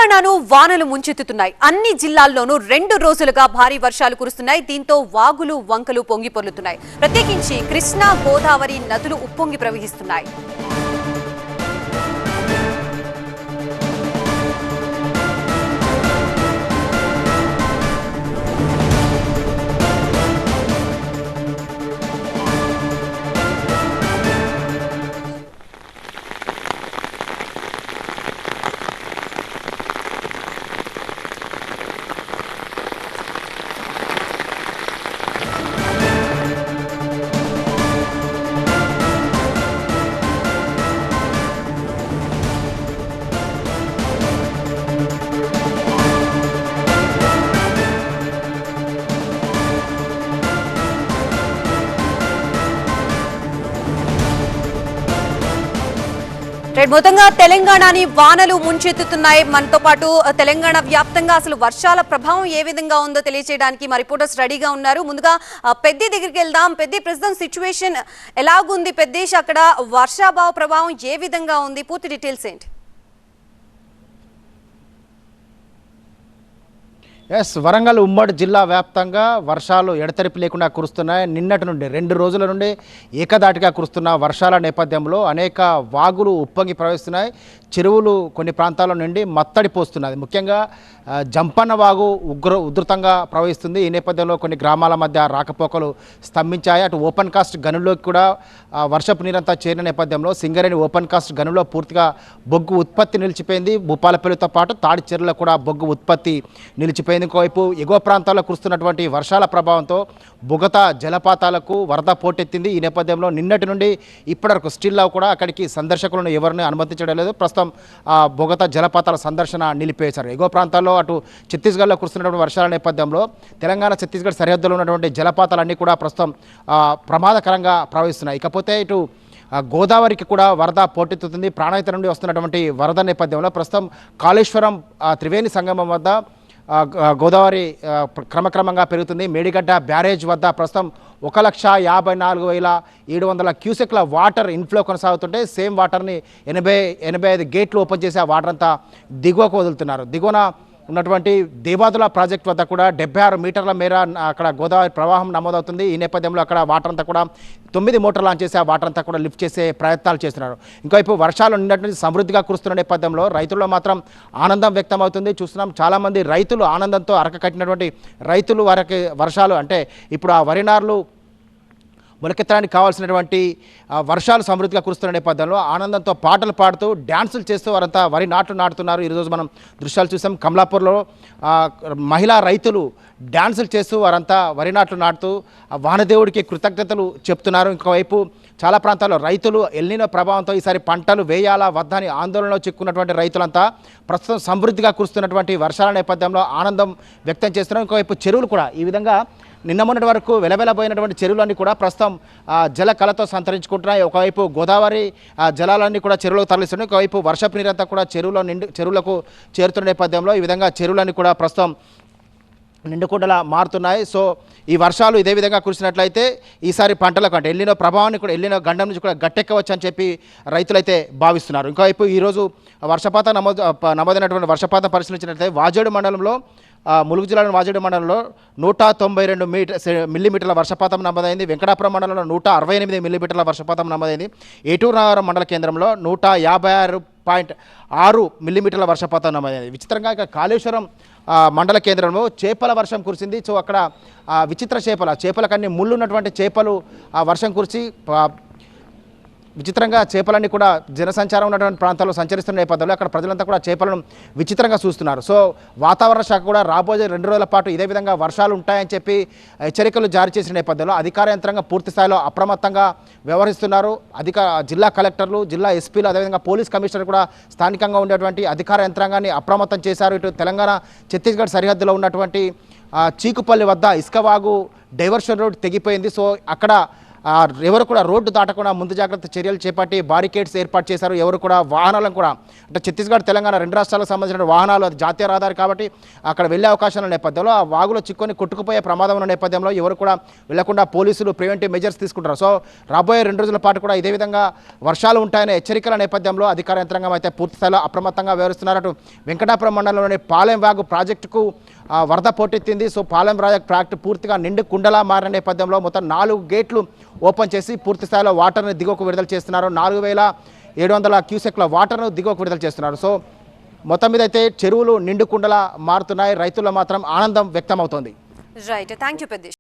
తెలంగాణను వానలు ముంచెత్తుతున్నాయి. అన్ని జిల్లాల్లోనూ 2 రోజులుగా భారీ వర్షాలు కురుస్తున్నాయి. దీంతో వాగులు వంకలు పొంగి పొర్లుతున్నాయి. ప్రత్యేకించి కృష్ణా గోదావరి నదులు ఉప్పొంగి ప్రవహిస్తున్నాయి. మొత్తంగా తెలంగాణని వానలు ముంచెత్తుతున్నాయి. మనతో పాటు తెలంగాణ వ్యాప్తంగా అసలు వర్షాల ప్రభావం ఏ విధంగా ఉందో తెలియజేయడానికి మా రిపోర్టర్స్ రెడీగా ఉన్నారు. ముందుగా పెద్ది దగ్గరికి వెళ్దాం. పెద్ది, ప్రస్తుతం సిచ్యువేషన్ ఎలాగుంది? పెద్దేశ్, అక్కడ వర్షాభావ ప్రభావం ఏ విధంగా ఉంది? పూర్తి డీటెయిల్స్ ఏంటి? వరంగల్ ఉమ్మడి జిల్లా వ్యాప్తంగా వర్షాలు ఎడతెరిపి లేకుండా కురుస్తున్నాయి. నిన్నటి నుండి 2 రోజుల నుండి ఏకదాటిగా కురుస్తున్న వర్షాల నేపథ్యంలో అనేక వాగులు ఉప్పొంగి ప్రవహిస్తున్నాయి. చెరువులు కొన్ని ప్రాంతాల నుండి మత్తడి పోస్తున్నది. ముఖ్యంగా జంపన్న వాగు ఉధృతంగా ప్రవహిస్తుంది. ఈ నేపథ్యంలో కొన్ని గ్రామాల మధ్య రాకపోకలు స్తంభించాయి. అటు ఓపెన్ కాస్ట్ గనుల్లోకి కూడా వర్షపు నీరంతా చేరిన నేపథ్యంలో సింగరేణి ఓపెన్ కాస్ట్ గనుల్లో పూర్తిగా బొగ్గు ఉత్పత్తి నిలిచిపోయింది. భూపాలపల్లితో పాటు తాడి చెరువులో కూడా బొగ్గు ఉత్పత్తి నిలిచిపోయింది. ఇంకోవైపు ఎగువ ప్రాంతాల్లో కురుస్తున్నటువంటి వర్షాల ప్రభావంతో బొగత జలపాతాలకు వరద పోటెత్తింది. ఈ నేపథ్యంలో నిన్నటి నుండి ఇప్పటివరకు స్టిల్ కూడా అక్కడికి సందర్శకులను ఎవరిని అనుమతించడం లేదు. ప్రస్తుతం బొగత జలపాతాల సందర్శన నిలిపేశారు. ఎగువ ప్రాంతాల్లో అటు ఛత్తీస్గఢ్లో కురుస్తున్నటువంటి వర్షాల నేపథ్యంలో తెలంగాణ ఛత్తీస్గఢ్ సరిహద్దులో ఉన్నటువంటి జలపాతాలన్నీ కూడా ప్రస్తుతం ప్రమాదకరంగా ప్రవహిస్తున్నాయి. ఇకపోతే ఇటు గోదావరికి కూడా వరద పోటెత్తుతుంది. ప్రాణహిత నుండి వస్తున్నటువంటి వరద నేపథ్యంలో ప్రస్తుతం కాళేశ్వరం త్రివేణి సంగమం వద్ద గోదావరి క్రమక్రమంగా పెరుగుతుంది. మేడిగడ్డ బ్యారేజ్ వద్ద ప్రస్తుతం 1,54,700 క్యూసెక్ల వాటర్ ఇన్ఫ్లో కొనసాగుతుంటే సేమ్ వాటర్ని 85 గేట్లు ఓపెన్ చేసి ఆ వాటర్ అంతా దిగువకు వదులుతున్నారు. దిగువన ఉన్నటువంటి దేవాదుల ప్రాజెక్ట్ వద్ద కూడా 76 మీటర్ల మేర అక్కడ గోదావరి ప్రవాహం నమోదవుతుంది. ఈ నేపథ్యంలో అక్కడ వాటర్ అంతా కూడా 9 మోటార్లు లాంచ్ చేసి ఆ వాటర్ అంతా కూడా లిఫ్ట్ చేసే ప్రయత్నాలు చేస్తున్నారు. ఇంకోవైపు వర్షాలు నిన్నటి సమృద్ధిగా కురుస్తున్న నేపథ్యంలో రైతుల్లో మాత్రం ఆనందం వ్యక్తమవుతుంది. చూస్తున్నాం చాలామంది రైతులు ఆనందంతో అరక కట్టినటువంటి రైతులు వారికి వర్షాలు అంటే ఇప్పుడు ఆ వరి నార్లు మొలకెత్తడానికి కావాల్సినటువంటి వర్షాలు సమృద్ధిగా కురుస్తున్న నేపథ్యంలో ఆనందంతో పాటలు పాడుతూ డ్యాన్సులు చేస్తూ వారంతా వరి నాట్లు నాటుతున్నారు. ఈరోజు మనం దృశ్యాలు చూసాం. కమలాపూర్లో మహిళా రైతులు డ్యాన్సులు చేస్తూ వారంతా వరి నాట్లు నాటుతూ వానదేవుడికి కృతజ్ఞతలు చెప్తున్నారు. ఇంకోవైపు చాలా ప్రాంతాల్లో రైతులు ఎల్నినో ప్రభావంతో ఈసారి పంటలు వేయాలా వద్దా అని ఆందోళనలో చిక్కున్నటువంటి రైతులంతా ప్రస్తుతం సమృద్ధిగా కురుస్తున్నటువంటి వర్షాల నేపథ్యంలో ఆనందం వ్యక్తం చేస్తున్నారు. ఇంకోవైపు చెరువులు కూడా ఈ విధంగా నిన్న మొన్నటి వరకు వెలవెలబోయినటువంటి చెరువులన్నీ కూడా ప్రస్తుతం జల కళతో సంతరించుకుంటున్నాయి. ఒకవైపు గోదావరి జలాలన్నీ కూడా చెరువులకు తరలిస్తున్నాయి. ఒకవైపు వర్షపు నీరంతా కూడా చెరువులకు చేరుతున్న నేపథ్యంలో ఈ విధంగా చెరువులన్నీ కూడా ప్రస్తుతం నిండుకుండలా మారుతున్నాయి. సో ఈ వర్షాలు ఇదే విధంగా కురిసినట్లయితే ఈసారి పంటలకు అంటే ఎల్లినో ప్రభావాన్ని కూడా ఎల్లినో గండం నుంచి కూడా గట్టెక్కవచ్చు అని చెప్పి రైతులైతే భావిస్తున్నారు. ఇంకోవైపు ఈరోజు వర్షపాతం నమోదైనటువంటి వర్షపాతం పరిశీలించినట్లయితే వాజేడు మండలంలో ములుగు జిల్లాలోని వాజేడు మండలంలో 192 మిల్లీమీటర్ల వర్షపాతం నమోదైంది. వెంకటాపురం మండలంలో 168 మిల్లీమీటర్ల వర్షపాతం నమోదైంది. ఏటూరు నగరం మండల కేంద్రంలో 156.6 మిల్లీమీటర్ల వర్షపాతం నమోదైంది. విచిత్రంగా ఇక కాళేశ్వరం మండల కేంద్రంలో చేపల వర్షం కురిసింది. సో అక్కడ విచిత్ర చేపలకన్నీ ముళ్ళు ఉన్నటువంటి చేపలు వర్షం కురిసి విచిత్రంగా చేపలన్నీ కూడా జనసంచారం ఉన్నటువంటి ప్రాంతాల్లో సంచరిస్తున్న నేపథ్యంలో అక్కడ ప్రజలంతా కూడా చేపలను విచిత్రంగా చూస్తున్నారు. సో వాతావరణ శాఖ కూడా రాబోయే 2 రోజుల పాటు ఇదే విధంగా వర్షాలు ఉంటాయని చెప్పి హెచ్చరికలు జారీ చేసిన నేపథ్యంలో అధికార యంత్రాంగం పూర్తి స్థాయిలో అప్రమత్తంగా వ్యవహరిస్తున్నారు. జిల్లా కలెక్టర్లు, జిల్లా ఎస్పీలు, అదేవిధంగా పోలీస్ కమిషనర్ కూడా స్థానికంగా ఉండేటువంటి అధికార యంత్రాంగాన్ని అప్రమత్తం చేశారు. ఇటు తెలంగాణ ఛత్తీస్గఢ్ సరిహద్దులో ఉన్నటువంటి చీకుపల్లి వద్ద ఇసుకవాగు డైవర్షన్ రోడ్ తెగిపోయింది. సో అక్కడ ఎవరు కూడా రోడ్డు దాటకుండా ముందు జాగ్రత్త చర్యలు చేపట్టి బారికేడ్స్ ఏర్పాటు చేశారు. ఎవరు కూడా వాహనాలను కూడా అంటే ఛత్తీస్గఢ్ తెలంగాణ రెండు రాష్ట్రాలకు సంబంధించిన వాహనాలు అది జాతీయ రహదారి కాబట్టి అక్కడ వెళ్ళే అవకాశం ఉన్న నేపథ్యంలో ఆ వాగులో చిక్కుని కొట్టుకుపోయే ప్రమాదం ఉన్న నేపథ్యంలో ఎవరు కూడా వెళ్లకుండా పోలీసులు ప్రివెంటివ్ మెజర్స్ తీసుకుంటారు. సో రాబోయే 2 రోజుల పాటు కూడా ఇదే విధంగా వర్షాలు ఉంటాయనే హెచ్చరికల నేపథ్యంలో అధికార యంత్రాంగం అయితే పూర్తి స్థాయిలో అప్రమత్తంగా వ్యవహరిస్తున్నారు. అటు వెంకటాపురం మండలంలోని పాలెం వాగు ప్రాజెక్టుకు వరద పోటెత్తింది. సో పాలెం ప్రాజెక్టు పూర్తిగా నిండు కుండలా మారిన నేపథ్యంలో మొత్తం 4 గేట్లు ఓపెన్ చేసి పూర్తి స్థాయిలో వాటర్ని దిగువకు విడుదల చేస్తున్నారు. 4700 క్యూసెక్ల వాటర్ను దిగువకు విడుదల చేస్తున్నారు. సో మొత్తం మీద అయితే చెరువులు నిండు కుండలా మారుతున్నాయి. రైతుల్లో మాత్రం ఆనందం వ్యక్తమవుతోంది. రైట్, థ్యాంక్ యూ పెద్ద.